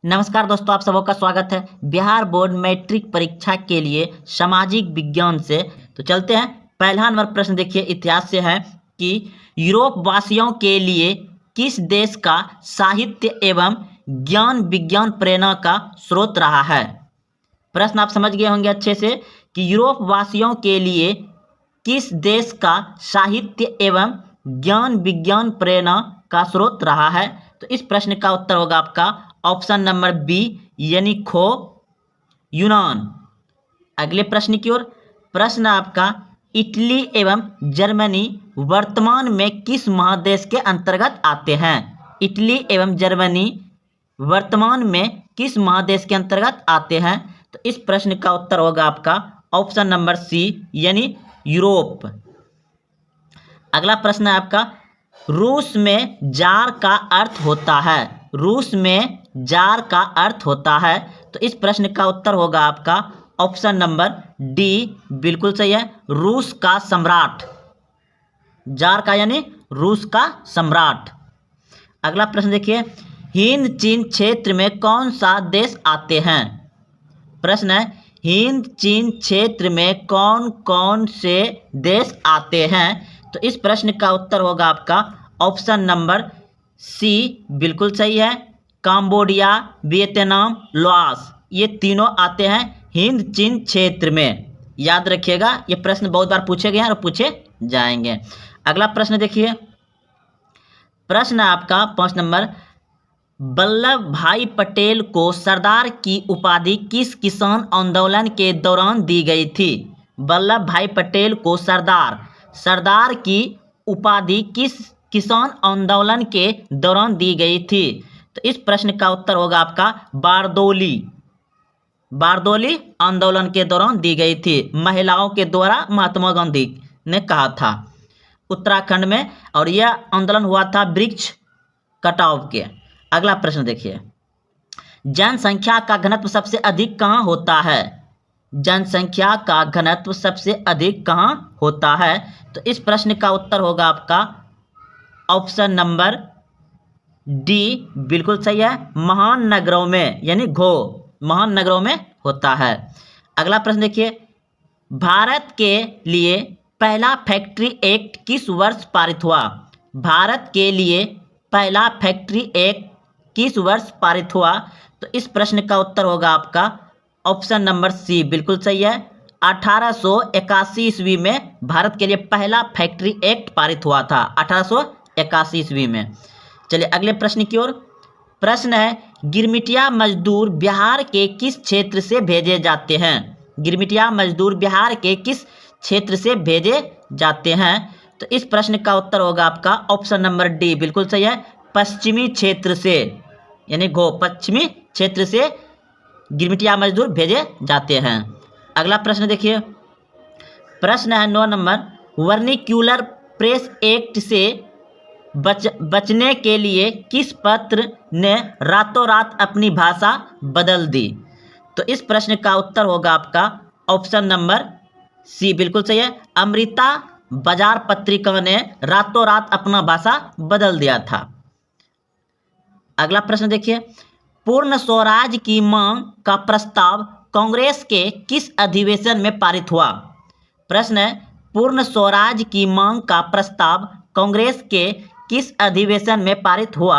नमस्कार दोस्तों, आप सबों का स्वागत है बिहार बोर्ड मैट्रिक परीक्षा के लिए सामाजिक विज्ञान से। तो चलते हैं। पहला नंबर प्रश्न देखिए, इतिहास से है कि यूरोप वासियों के लिए किस देश का साहित्य एवं ज्ञान विज्ञान प्रेरणा का स्रोत रहा है। प्रश्न आप समझ गए होंगे अच्छे से कि यूरोप वासियों के लिए किस देश का साहित्य एवं ज्ञान विज्ञान प्रेरणा का स्रोत रहा है। तो इस प्रश्न का उत्तर होगा आपका ऑप्शन नंबर बी, यानी खो यूनान। अगले प्रश्न की ओर। प्रश्न आपका, इटली एवं जर्मनी वर्तमान में किस महादेश के अंतर्गत आते हैं। इटली एवं जर्मनी वर्तमान में किस महादेश के अंतर्गत आते हैं। तो इस प्रश्न का उत्तर होगा आपका ऑप्शन नंबर सी, यानी यूरोप। अगला प्रश्न है आपका, रूस में जार का अर्थ होता है। रूस में जार का अर्थ होता है। तो इस प्रश्न का उत्तर होगा आपका ऑप्शन नंबर डी, बिल्कुल सही है, रूस का सम्राट। जार का यानी रूस का सम्राट। अगला प्रश्न देखिए, हिंद चीन क्षेत्र में कौन सा देश आते हैं। प्रश्न है, हिंद चीन क्षेत्र में कौन कौन से देश आते हैं। तो इस प्रश्न का उत्तर होगा आपका ऑप्शन नंबर सी, बिल्कुल सही है, काम्बोडिया, वियतनाम, लाओस, ये तीनों आते हैं हिंद चीन क्षेत्र में। याद रखिएगा, ये प्रश्न बहुत बार पूछे गए हैं और पूछे जाएंगे। अगला प्रश्न देखिए, प्रश्न आपका 5 नंबर, वल्लभ भाई पटेल को सरदार की उपाधि किस किसान आंदोलन के दौरान दी गई थी। वल्लभ भाई पटेल को सरदार की उपाधि किस किसान आंदोलन के दौरान दी गई थी। तो इस प्रश्न का उत्तर होगा आपका बारदोली आंदोलन के दौरान दी गई थी। महिलाओं के द्वारा महात्मा गांधी ने कहा था उत्तराखंड में, और यह आंदोलन हुआ था वृक्ष कटाव के। अगला प्रश्न देखिए, जनसंख्या का घनत्व सबसे अधिक कहाँ होता है। जनसंख्या का घनत्व सबसे अधिक कहाँ होता है। तो इस प्रश्न का उत्तर होगा आपका ऑप्शन नंबर डी, बिल्कुल सही है, महान नगरों में, यानी महान नगरों में होता है। अगला प्रश्न देखिए, भारत के लिए पहला फैक्ट्री एक्ट किस वर्ष पारित हुआ। भारत के लिए पहला फैक्ट्री एक्ट किस वर्ष पारित हुआ। तो इस प्रश्न का उत्तर होगा आपका ऑप्शन नंबर सी, बिल्कुल सही है, 1881 ईस्वी में भारत के लिए पहला फैक्ट्री एक्ट पारित हुआ था, 1881 ईस्वी में। चलिए अगले प्रश्न की ओर। प्रश्न है, गिरमिटिया मजदूर बिहार के किस क्षेत्र से भेजे जाते हैं। गिरमिटिया मजदूर बिहार के किस क्षेत्र से भेजे जाते हैं। तो इस प्रश्न का उत्तर होगा आपका ऑप्शन नंबर डी, बिल्कुल सही है, पश्चिमी क्षेत्र से, यानी पश्चिमी क्षेत्र से गिरमिटिया मजदूर भेजे जाते हैं। अगला प्रश्न देखिए, प्रश्न है 9 नंबर, वर्निक्यूलर प्रेस एक्ट से बचने के लिए किस पत्र ने रातों रात अपनी भाषा बदल दी। तो इस प्रश्न का उत्तर होगा आपका ऑप्शन नंबर सी, बिल्कुल सही है, अमृता बाजार पत्रिका ने रातों रात अपना भाषा बदल दिया था। अगला प्रश्न देखिए, पूर्ण स्वराज की मांग का प्रस्ताव कांग्रेस के किस अधिवेशन में पारित हुआ। प्रश्न है, पूर्ण स्वराज की मांग का प्रस्ताव कांग्रेस के किस अधिवेशन में पारित हुआ।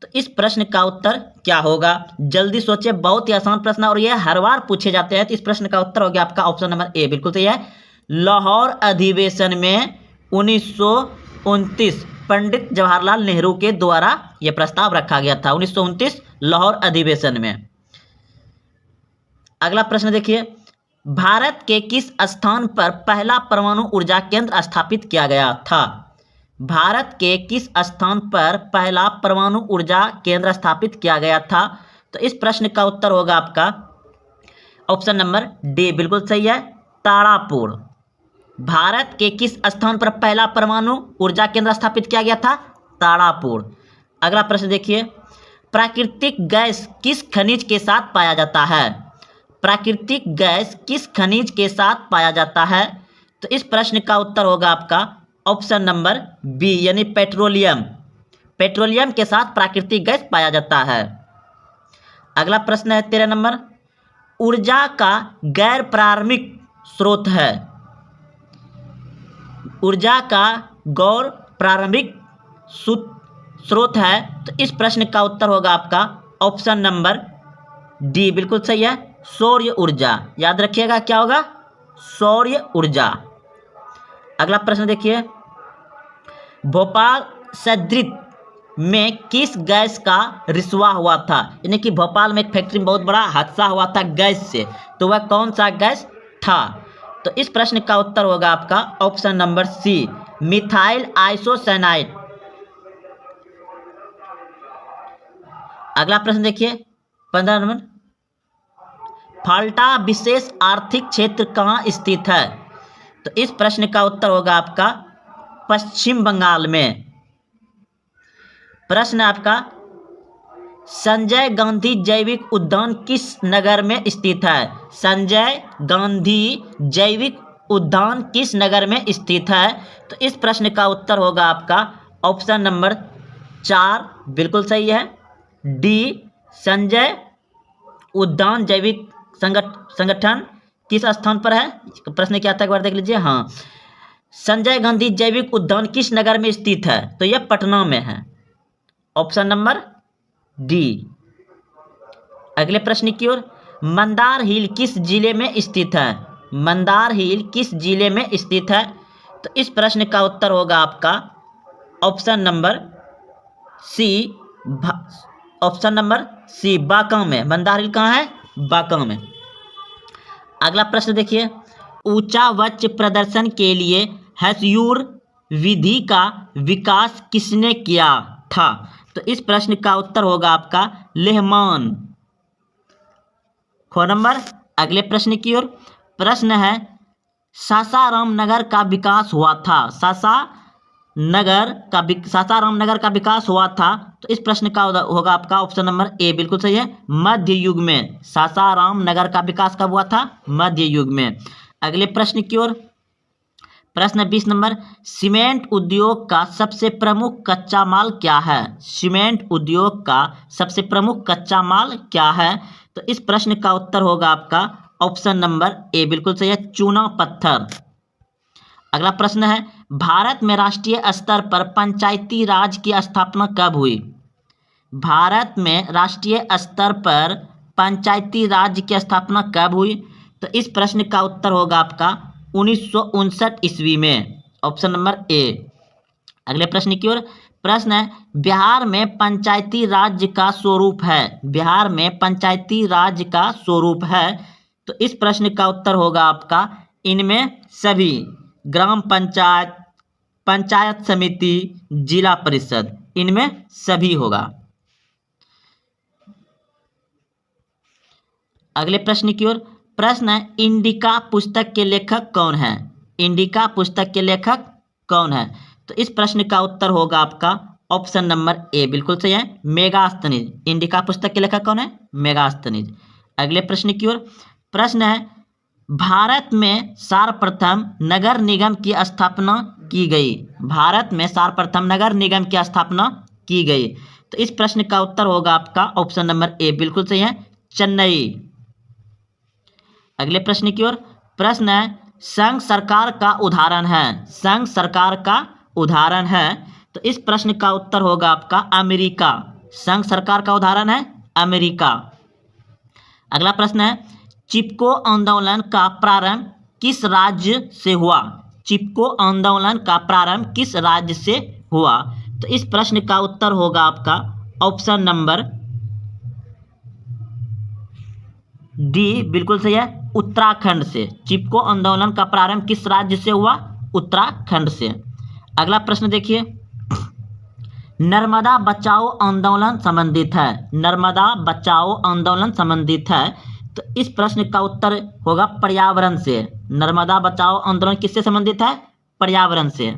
तो इस प्रश्न का उत्तर क्या होगा, जल्दी सोचे, बहुत ही आसान प्रश्न और यह हर बार पूछे जाते हैं। तो इस प्रश्न का उत्तर हो गया आपका ऑप्शन नंबर ए, बिल्कुल सही है, लाहौर अधिवेशन में 1929 पंडित जवाहरलाल नेहरू के द्वारा यह प्रस्ताव रखा गया था, 1929 लाहौर अधिवेशन में। अगला प्रश्न देखिए, भारत के किस स्थान पर पहला परमाणु ऊर्जा केंद्र स्थापित किया गया था। भारत के किस स्थान पर पहला परमाणु ऊर्जा केंद्र स्थापित किया गया था। तो इस प्रश्न का उत्तर होगा आपका ऑप्शन नंबर डी, बिल्कुल सही है, तारापुर। भारत के किस स्थान पर पहला परमाणु ऊर्जा केंद्र स्थापित किया गया था, तारापुर। अगला प्रश्न देखिए, प्राकृतिक गैस किस खनिज के साथ पाया जाता है। प्राकृतिक गैस किस खनिज के साथ पाया जाता है। तो इस प्रश्न का उत्तर होगा आपका ऑप्शन नंबर बी, यानी पेट्रोलियम। पेट्रोलियम के साथ प्राकृतिक गैस पाया जाता है। अगला प्रश्न है 13 नंबर, ऊर्जा का गैर प्रारंभिक स्रोत है। ऊर्जा का गैर प्रारंभिक स्रोत है, तो इस प्रश्न का उत्तर होगा आपका ऑप्शन नंबर डी, बिल्कुल सही है, सौर्य ऊर्जा। याद रखिएगा क्या होगा, सौर्य ऊर्जा। अगला प्रश्न देखिए, भोपाल सदृत में किस गैस का रिसाव हुआ था? यानी कि भोपाल में एक फैक्ट्री में बहुत बड़ा हादसा हुआ था गैस से, तो वह कौन सा गैस था? तो इस प्रश्न का उत्तर होगा आपका option number C, methyl isocyanide. अगला प्रश्न देखिए 15 नंबर, फाल्टा विशेष आर्थिक क्षेत्र कहाँ स्थित है? तो इस प्रश्न का उत्तर होगा आपका पश्चिम बंगाल में। प्रश्न आपका, संजय गांधी जैविक उद्यान किस नगर में स्थित है? संजय गांधी जैविक उद्यान किस नगर में स्थित है? तो इस प्रश्न का उत्तर होगा आपका ऑप्शन नंबर 4, बिल्कुल सही है, डी, संजय उद्यान जैविक संगठन किस स्थान पर है? प्रश्न क्या था एक बार देख लीजिए। हाँ, संजय गांधी जैविक उद्यान किस नगर में स्थित है? तो यह पटना में है, ऑप्शन नंबर डी। अगले प्रश्न की ओर, मंदार हिल किस जिले में स्थित है? मंदार हिल किस जिले में स्थित है? तो इस प्रश्न का उत्तर होगा आपका option number C, option number C, Banka में। मंदार हिल कहाँ है? बांका में। अगला प्रश्न देखिए, ऊंचा वक्ष प्रदर्शन के लिए हेस्यूर विधि का विकास किसने किया था? तो इस प्रश्न का उत्तर होगा आपका लेहमान। ख नंबर। अगले प्रश्न की ओर, प्रश्न है, सासाराम नगर का विकास हुआ था। सासाराम नगर का विकास हुआ था, तो इस प्रश्न का होगा आपका ऑप्शन नंबर ए, बिल्कुल सही है, मध्य युग में। सासाराम नगर का विकास कब हुआ था? मध्य युग में। अगले प्रश्न की ओर, प्रश्न 20 नंबर, सीमेंट उद्योग का सबसे प्रमुख कच्चा माल क्या है? सीमेंट उद्योग का सबसे प्रमुख कच्चा माल क्या है? तो इस प्रश्न का उत्तर होगा आपका ऑप्शन नंबर ए, बिल्कुल सही है, चूना पत्थर। अगला प्रश्न है, भारत में राष्ट्रीय स्तर पर पंचायती राज की स्थापना कब हुई? भारत में राष्ट्रीय स्तर पर पंचायती राज की स्थापना कब हुई? तो इस प्रश्न का उत्तर होगा आपका 1959 ईस्वी में, ऑप्शन नंबर ए। अगले प्रश्न की ओर, प्रश्न है, बिहार में पंचायती राज का स्वरूप है। बिहार में पंचायती राज का स्वरूप है, तो इस प्रश्न का उत्तर होगा आपका इनमें सभी, ग्राम पंचायत, पंचायत समिति, जिला परिषद, इनमें सभी होगा। अगले प्रश्न की ओर, प्रश्न है, इंडिका पुस्तक के लेखक कौन है? इंडिका पुस्तक के लेखक कौन है? तो इस प्रश्न का उत्तर होगा आपका ऑप्शन नंबर ए, बिल्कुल सही है, मेगास्थनीज। इंडिका पुस्तक के लेखक कौन है? मेगास्थनीज। अगले प्रश्न की ओर, प्रश्न है, भारत में सर्वप्रथम नगर निगम की स्थापना की गई। भारत में सर्वप्रथम नगर निगम की स्थापना की गई, तो इस प्रश्न का उत्तर होगा आपका ऑप्शन नंबर ए, बिल्कुल सही है, चेन्नई। अगले प्रश्न की ओर, प्रश्न है, संघ सरकार का उदाहरण है। संघ सरकार का उदाहरण है, तो इस प्रश्न का उत्तर होगा आपका अमेरिका। संघ सरकार का उदाहरण है अमेरिका। अगला प्रश्न है, चिपको आंदोलन का प्रारंभ किस राज्य से हुआ? चिपको आंदोलन का प्रारंभ किस राज्य से हुआ? तो इस प्रश्न का उत्तर होगा आपका ऑप्शन नंबर डी, बिल्कुल सही है, उत्तराखंड से। चिपको आंदोलन का प्रारंभ किस राज्य से हुआ? उत्तराखंड से। अगला प्रश्न देखिए, नर्मदा बचाओ आंदोलन संबंधित है। नर्मदा बचाओ आंदोलन संबंधित है, तो इस प्रश्न का उत्तर होगा पर्यावरण से। नर्मदा बचाओ आंदोलन किससे संबंधित है? पर्यावरण से।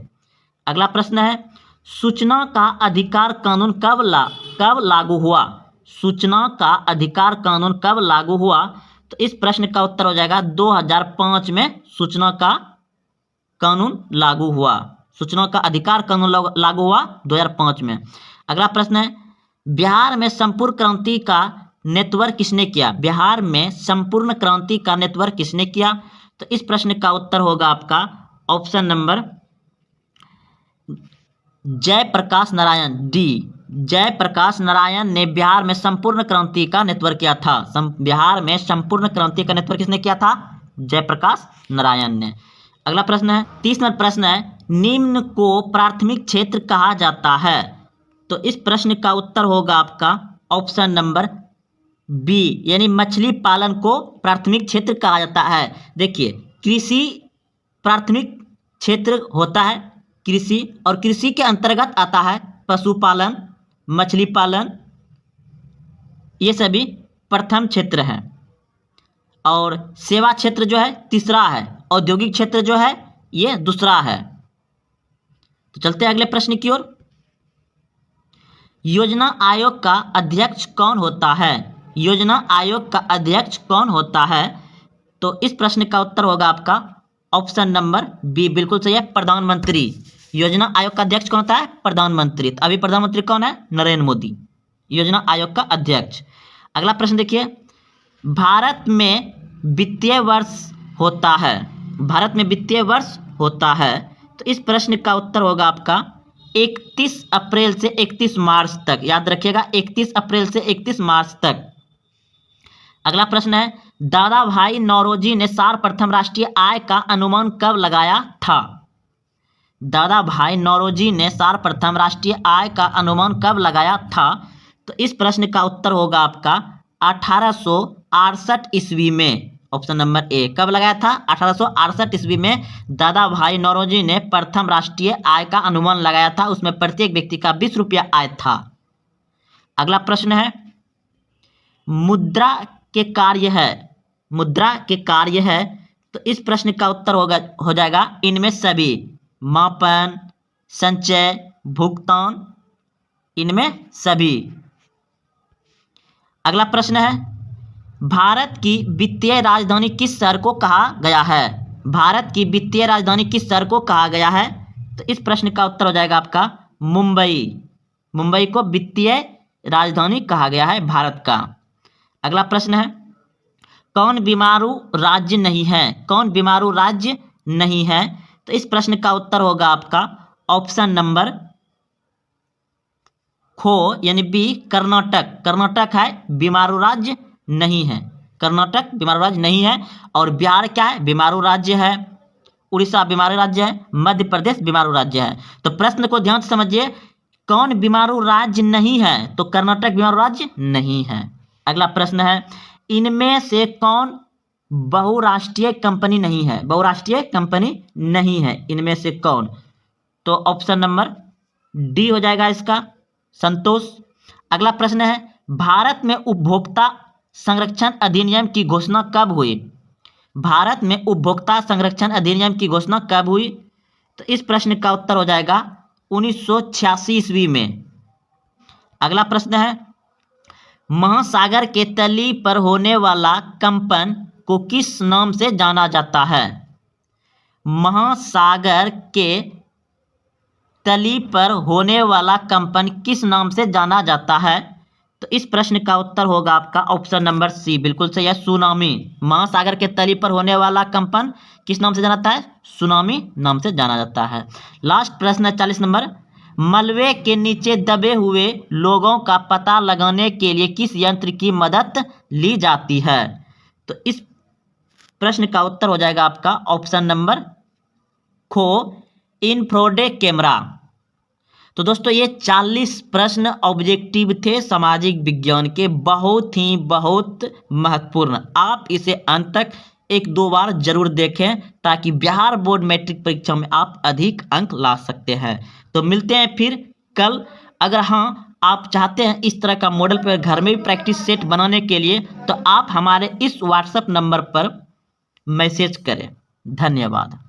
अगला प्रश्न है, सूचना का अधिकार कानून कब लागू हुआ? सूचना का अधिकार कानून कब लागू हुआ? तो इस प्रश्न का उत्तर हो जाएगा 2005 में सूचना का कानून लागू हुआ। सूचना का अधिकार कानून लागू हुआ 2005 में। अगला प्रश्न है, बिहार में संपूर्ण क्रांति का नेतृत्व किसने किया? बिहार में संपूर्ण क्रांति का नेतृत्व किसने किया? तो इस प्रश्न का उत्तर होगा आपका option number Jayaprakash Narayan, D. Jayaprakash Narayan ने बिहार में संपूर्ण क्रांति का नेतृत्व किया था। बिहार में संपूर्ण क्रांति का नेतृत्व किसने किया था? जयप्रकाश नारायण ने। अगला प्रश्न है, 30 नंबर प्रश्न है, निम्न को प्राथमिक क्षेत्र कहा जाता है? तो इस प्रश्न का उत्तर होगा आपका ऑप्शन नंबर बी, यानी मछली पालन को प्राथमिक क्षेत्र कहा जाता है। देखिए, कृषि प्राथमिक क्षेत्र होता है, कृषि, और कृषि के अंतर्गत आता है पशुपालन, मछली पालन, ये सभी प्रथम क्षेत्र है। और सेवा क्षेत्र जो है तीसरा है, औद्योगिक क्षेत्र जो है ये दूसरा है। तो चलते हैं अगले प्रश्न की ओर। योजना आयोग का अध्यक्ष कौन होता है? योजना आयोग का अध्यक्ष कौन होता है? तो इस प्रश्न का उत्तर होगा आपका ऑप्शन नंबर बी, बिल्कुल सही है, प्रधानमंत्री। योजना आयोग का अध्यक्ष कौन होता है? प्रधानमंत्री। तो अभी प्रधानमंत्री कौन है? नरेंद्र मोदी, योजना आयोग का अध्यक्ष। अगला प्रश्न देखिए, भारत में वित्तीय वर्ष होता है, भारत में वित्तीय वर्ष होता है, तो इस प्रश्न का उत्तर होगा आपका 31 अप्रैल से 31 मार्च तक। याद रखिएगा, 31 अप्रैल से 31 मार्च तक। अगला प्रश्न है, दादा भाई नौरोजी ने सर्वप्रथम राष्ट्रीय आय का अनुमान कब लगाया था? दादा भाई नौरोजी ने सर्वप्रथम राष्ट्रीय आय का अनुमान कब लगाया था? तो इस प्रश्न का उत्तर होगा आपका 1868 ईस्वी में, ऑप्शन नंबर ए। कब लगाया था? 1868 ईस्वी में दादा भाई नौरोजी ने प्रथम राष्ट्रीय आय का अनुमान लगाया था। उसमें प्रत्येक व्यक्ति का 20 रुपया आय था। अगला प्रश्न है, मुद्रा के कार्य है, मुद्रा के कार्य है, तो इस प्रश्न का उत्तर हो जाएगा इनमें सभी, मापन, संचय, भुगतान, इनमें सभी। अगला प्रश्न है, भारत की वित्तीय राजधानी किस शहर को कहा गया है? भारत की वित्तीय राजधानी किस शहर को कहा गया है? तो इस प्रश्न का उत्तर हो जाएगा आपका मुंबई। मुंबई को वित्तीय राजधानी कहा गया है भारत का। अगला प्रश्न है, कौन बीमारू राज्य नहीं है? कौन बीमारू राज्य नहीं है? तो इस प्रश्न का उत्तर होगा आपका ऑप्शन नंबर खो, यानी बी, कर्नाटक। कर्नाटक है बीमारू राज्य नहीं है, कर्नाटक बीमारू राज्य नहीं है। और बिहार क्या है? बीमारू राज्य है। उड़ीसा बीमारू राज्य है। मध्य प्रदेश बीमारू राज्य है। तो प्रश्न को ध्यान से समझिए, कौन बीमारू राज्य नहीं है? तो कर्नाटक बीमारू राज्य नहीं है। अगला प्रश्न है, इनमें से कौन बहुराष्ट्रीय कंपनी नहीं है? बहुराष्ट्रीय कंपनी नहीं है, इनमें से कौन? तो ऑप्शन नंबर डी हो जाएगा इसका, संतोष। अगला प्रश्न है, भारत में उपभोक्ता संरक्षण अधिनियम की घोषणा कब हुई? भारत में उपभोक्ता संरक्षण अधिनियम की घोषणा कब हुई? तो इस प्रश्न का उत्तर हो जाएगा 1986 ईस्वी में। अगला प्रश्न है, महासागर के तली पर होने वाला कंपन को किस नाम से जाना जाता है? महासागर के तली पर होने वाला कंपन किस नाम से जाना जाता है? तो इस प्रश्न का उत्तर होगा आपका ऑप्शन नंबर सी, बिल्कुल सही है, सुनामी। महासागर के तली पर होने वाला कंपन किस नाम से जाना जाता है? सुनामी नाम से जाना जाता है। लास्ट प्रश्न है 40 नंबर, मलबे के नीचे दबे हुए लोगों का पता लगाने के लिए किस यंत्र की मदद ली जाती है? तो इस प्रश्न का उत्तर हो जाएगा आपका ऑप्शन नंबर खो, इंफ्रारेड कैमरा। तो दोस्तों ये 40 प्रश्न ऑब्जेक्टिव थे सामाजिक विज्ञान के, बहुत महत्वपूर्ण। आप इसे अंत तक 1-2 बार जरूर देखें ताकि बिहार बोर्ड मैट्रिक परीक्षा में आप अधिक अंक ला सकते हैं। तो मिलते हैं फिर कल। अगर हाँ आप चाहते हैं इस तरह का मॉडल पर घर में भी प्रैक्टिस सेट बनाने के लिए, तो आप हमारे इस व्हाट्सएप नंबर पर मैसेज करें। धन्यवाद।